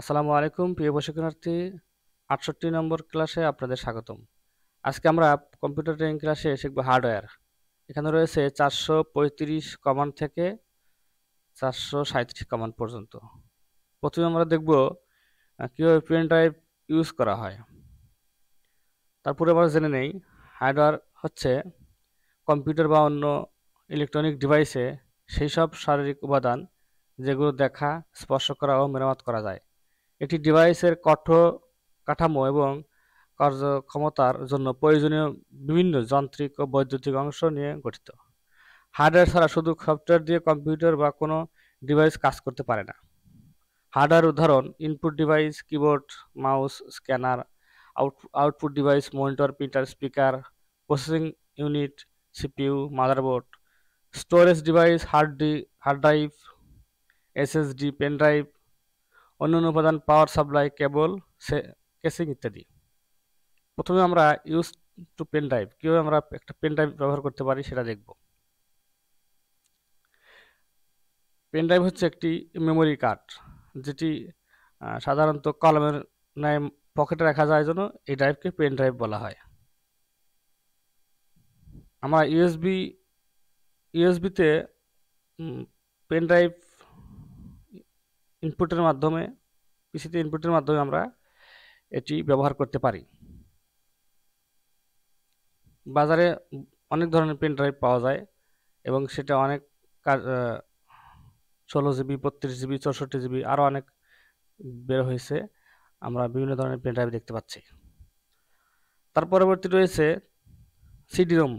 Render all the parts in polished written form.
আসসালামু আলাইকুম প্রিয় প্রশিক্ষণার্থী। ৬৮ নম্বর ক্লাসে আপনাদের স্বাগতম। আজকে আমরা কম্পিউটার ট্রেনিং ক্লাসে শিখব হার্ডওয়্যার। এখানে রয়েছে ৪৩৫ কমান্ড থেকে ৪৩৭ কমান্ড পর্যন্ত। প্রথমে আমরা দেখব কীভাবে পেন ড্রাইভ ইউজ করা হয়। তারপরে আমরা জেনে নেই হার্ডওয়্যার হচ্ছে কম্পিউটার বা অন্য ইলেকট্রনিক ডিভাইসে সেই সব শারীরিক উপাদান যেগুলো দেখা, স্পর্শ করা ও মেরামত করা যায়। এটি ডিভাইসের কাঠামো এবং কার্যক্ষমতার জন্য প্রয়োজনীয় বিভিন্ন যান্ত্রিক ও বৈদ্যুতিক অংশ নিয়ে গঠিত। হার্ডওয়্যার ছাড়া শুধু সফটওয়্যার দিয়ে কম্পিউটার বা কোনো ডিভাইস কাজ করতে পারে না। হার্ডওয়্যার উদাহরণ: input device, keyboard, mouse, scanner; output device, monitor, printer, speaker, processing unit, CPU, motherboard; storage device, hard drive, SSD, pen drive; অন্যান্য উপাদান, পাওয়ার সাপ্লাই, কেবল, কেসিং ইত্যাদি। প্রথমে আমরা ইউজ টু পেন ড্রাইভ, কীভাবে আমরা একটা পেন ড্রাইভ ব্যবহার করতে পারি সেটা দেখব। পেন ড্রাইভ হচ্ছে একটি মেমোরি কার্ড, যেটি সাধারণত কলমের ন্যায় পকেটে রাখা যায় জন্য এই ড্রাইভকে পেন ড্রাইভ বলা হয়। আমরা ইউএসবিতে পেন ড্রাইভ পিসিতে ইনপুটের মাধ্যমে আমরা এটি ব্যবহার করতে পারি। বাজারে অনেক ধরনের পেন ড্রাইভ পাওয়া যায় এবং সেটা অনেক 16 জিবি, 32 জিবি, 64 জিবি আরও অনেক বের হয়েছে। আমরা বিভিন্ন ধরনের পেন ড্রাইভ দেখতে পাচ্ছি। তার পরবর্তী রয়েছে সিডি-রোম।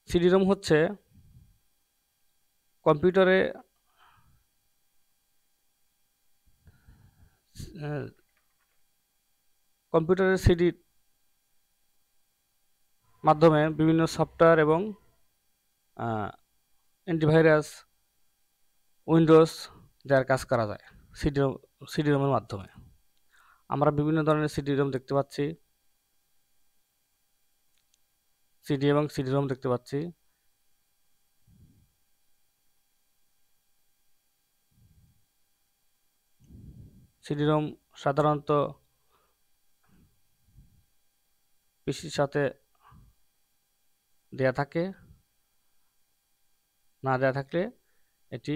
সিডি-রোম হচ্ছে কম্পিউটারের সিডির মাধ্যমে বিভিন্ন সফটওয়্যার এবং অ্যান্টিভাইরাস, উইন্ডোজ যার কাজ করা যায় সিডি-রোমের মাধ্যমে। আমরা বিভিন্ন ধরনের সিডি-রোম দেখতে পাচ্ছি, সিডি এবং সিডি-রোম দেখতে পাচ্ছি। সিডি-রোম সাধারণত পিসির সাথে দেয়া থাকে, না দেয়া থাকলে এটি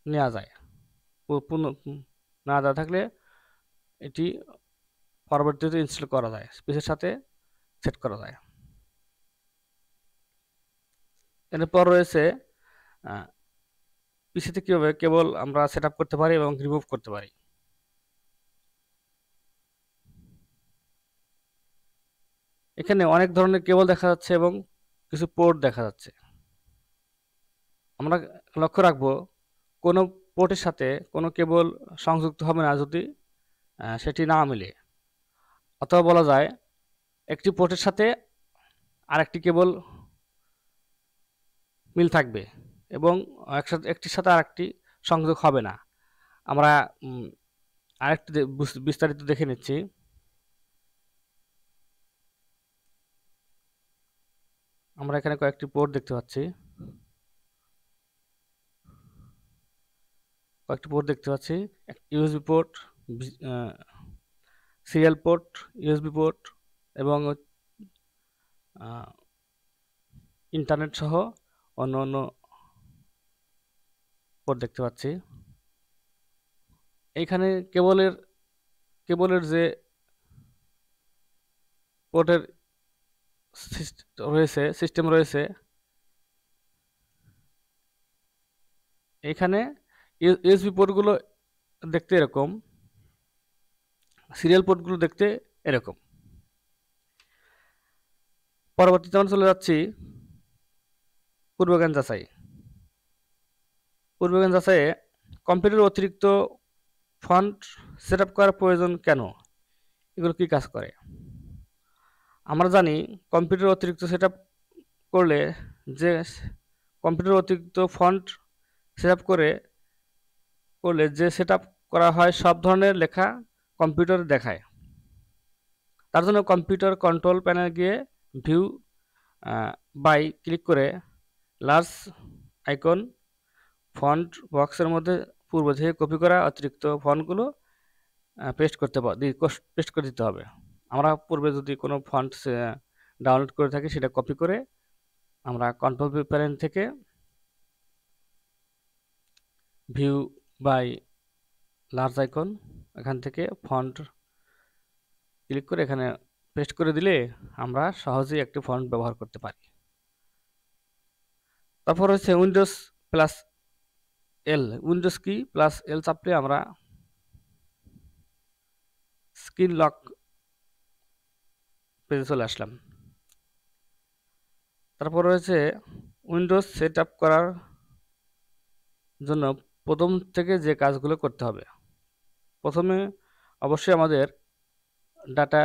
নেওয়া যায়। না দেওয়া থাকলে এটি পরবর্তীতে ইনস্টল করা যায়, পিসির সাথে সেট করা যায়। এরপর রয়েছে পিসিতে কীভাবে কেবল আমরা সেট আপ করতে পারি এবং রিমুভ করতে পারি। এখানে অনেক ধরনের কেবল দেখা যাচ্ছে এবং কিছু পোর্ট দেখা যাচ্ছে। আমরা লক্ষ্য রাখবো কোনো পোর্টের সাথে কোনো কেবল সংযুক্ত হবে না যদি সেটি না মিলে, অথবা বলা যায় একটি পোর্টের সাথে আরেকটি কেবল মিল থাকবে এবং একটির সাথে আরেকটি সংযোগ হবে না। আমরা আরেকটি বিস্তারিত দেখে নিচ্ছি। আমরা এখানে কয়েকটি পোর্ট দেখতে পাচ্ছি, USB port, serial port, USB port এবং ইন্টারনেট সহ অন্য অন্য পোর্ট দেখতে পাচ্ছি। এইখানে কেবলের যে পোর্টের সিস্টেম রয়েছে, এখানে ইউএসবি পোর্টগুলো দেখতে এরকম, সিরিয়াল পোর্টগুলো দেখতে এরকম। পরবর্তীতে আমরা চলে যাচ্ছি পূর্বজ্ঞান যাচাইয়ে কম্পিউটার অতিরিক্ত ফন্ট সেট আপ করার প্রয়োজন কেন, এগুলো কি কাজ করে। আমরা জানি কম্পিউটার অতিরিক্ত সেট আপ করলে ফন্ট সেট আপ করলে যে সেট আপ করা হয় সব ধরনের লেখা কম্পিউটারে দেখায়। তার জন্য কম্পিউটার কন্ট্রোল প্যানেল গিয়ে ভিউ বাই ক্লিক করে লার্জ আইকন ফন্ট বক্সের মধ্যে পূর্ব থেকে কপি করা অতিরিক্ত ফন্টগুলো পেস্ট করে দিতে হবে। আমরা পূর্বে যদি কোনো ফন্ট ডাউনলোড করে থাকি সেটা কপি করে আমরা কন্ট্রোল প্যানেল থেকে ভিউ বাই লার্জ আইকন এখান থেকে ফন্ট ক্লিক করে এখানে পেস্ট করে দিলে আমরা সহজেই একটি ফন্ট ব্যবহার করতে পারি। তারপর হচ্ছে উইন্ডোজ প্লাস এল, উইন্ডোজ কি প্লাস এল চাপলে আমরা স্ক্রিন লক পেজে চলে আসলাম। তারপর রয়েছে উইন্ডোজ সেট আপ করার জন্য প্রথম থেকে যে কাজগুলো করতে হবে। প্রথমে অবশ্যই আমাদের ডাটা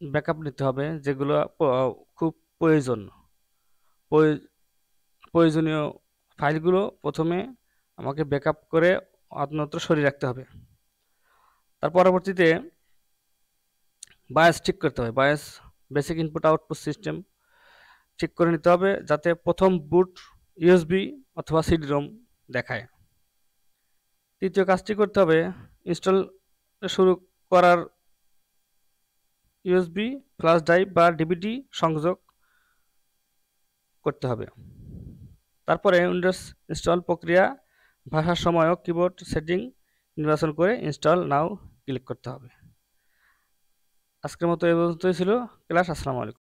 ব্যাকআপ নিতে হবে, যেগুলো খুব প্রয়োজনীয় ফাইলগুলো প্রথমে আমাকে ব্যাকআপ করে অন্যত্র সরিয়ে রাখতে হবে। তার পরবর্তীতে বায়াস ঠিক করতে হবে। Bias basic input output system ঠিক করে নিতে হবে, যাতে প্রথম বুট ইউএসবি অথবা সিডি রোম দেখায়। তৃতীয় কাজটি করতে হবে, ইনস্টল শুরু করার ইউএসবি ফ্ল্যাশ ড্রাইভ বা ডিভিডি সংযোগ করতে হবে। তারপরে উইন্ডোজ ইনস্টল প্রক্রিয়া ভাষার সময়ও কিবোর্ড সেটিং নির্বাচন করে ইনস্টল নাও ক্লিক করতে হবে। আজকের মতো এই পর্যন্তই ছিল ক্লাস। আসসালামু আলাইকুম।